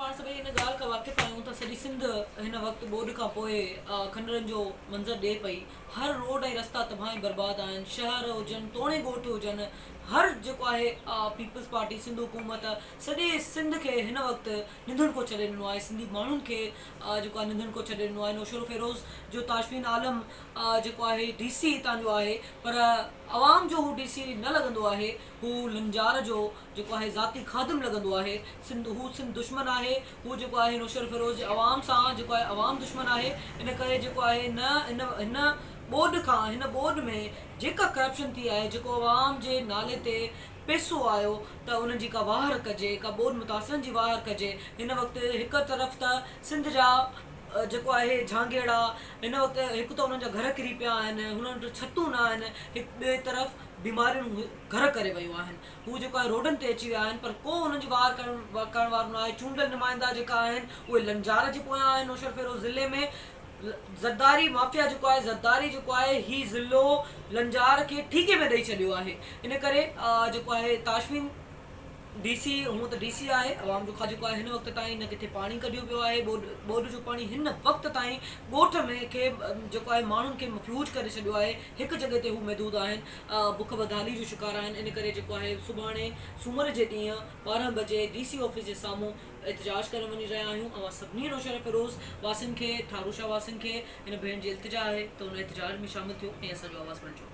पाण सभई हिन ॻाल्हि खां वाक़िफ़ आहियूं त सॼी सिंध हिन वक़्तु ॿोॾि खां पोइ खंडरनि जो मंज़र ॾिए पई। हर रोड ऐं रस्ता तबाही बर्बादु आहिनि, शहर हुजनि, तोड़े ॻोठ हुजनि, हर जेको आहे पीपल्स पार्टी सिंध हुकूमत सॼे सिंध खे हिन वक़्तु निंधण को छॾे ॾिनो आहे। सिंधी माण्हुनि खे जेको आहे निंधण को छॾे ॾिनो आहे। नौशरो फ़िरोज़ जो ताशफीन आलम जेको आहे DC हितां जो आहे, पर आवाम जो हू DC न लॻंदो आहे, हू लंजार जो जेको आहे ज़ाती ख़ादिम लॻंदो आहे। हू सिंध दुश्मन आहे, हू जेको आहे नौशरो फ़िरोज़ जे आवाम सां जेको आहे आवाम दुश्मन आहे। इन करे जेको आहे हिन ॿोॾि खां हिन ॿोॾि में जेका करप्शन थी आहे, जेको आवाम जे नाले ते पैसो आयो त उन्हनि जी का वाहर कजे, का ॿोॾि मुतासिरनि जी वाहर कजे। हिन वक़्तु हिकु तरफ़ त सिंध जा जेको आहे झांगेड़ा, हिन वक़्तु हिकु त उन्हनि जा घर किरी पिया आहिनि, हुननि वटि छतूं न आहिनि, हिकु ॿिए तरफ़ बीमारियूं घर करे वियूं आहिनि। हू जेको आहे रोडनि ते अची विया आहिनि, पर को हुननि जी वार करण वारो न आहे। चूंडियल नुमाइंदा जेका आहिनि उहे लंजार जे पोयां आहिनि। नौशरो फ़िरोज़ ज़िले में ज़रदारी माफ़िया जेको आहे, ज़रदारी जेको आहे ही ज़िलो लंजार खे ठीके में ॾेई छॾियो आहे। इन करे जेको आहे ताशफीन DC हूअं त DC आहे, आवाम जो जेको आहे हिन वक़्तु ताईं न किथे पाणी कढियो वियो आहे। ॿोॾि जो पाणी हिन वक़्तु ताईं ॻोठ में खे जेको आहे माण्हुनि खे मफ़लूज करे छॾियो आहे। हिकु जॻह ते हू महदूद आहिनि, बुख बदहाली जो शिकार आहिनि। इन करे जेको आहे सुभाणे सूमर जे ॾींहुं 12 बजे DC ऑफिस जे साम्हूं एहतिजाज करण वञी रहिया आहियूं। अवां सभिनी नौशरो फ़िरोज़ वासियुनि खे, थारूशा वासियुनि खे हिन भेण जी इल्तिजा आहे त हुन एहतिजाज में शामिलु थियो ऐं असांजो आवाज़ु बणिजो।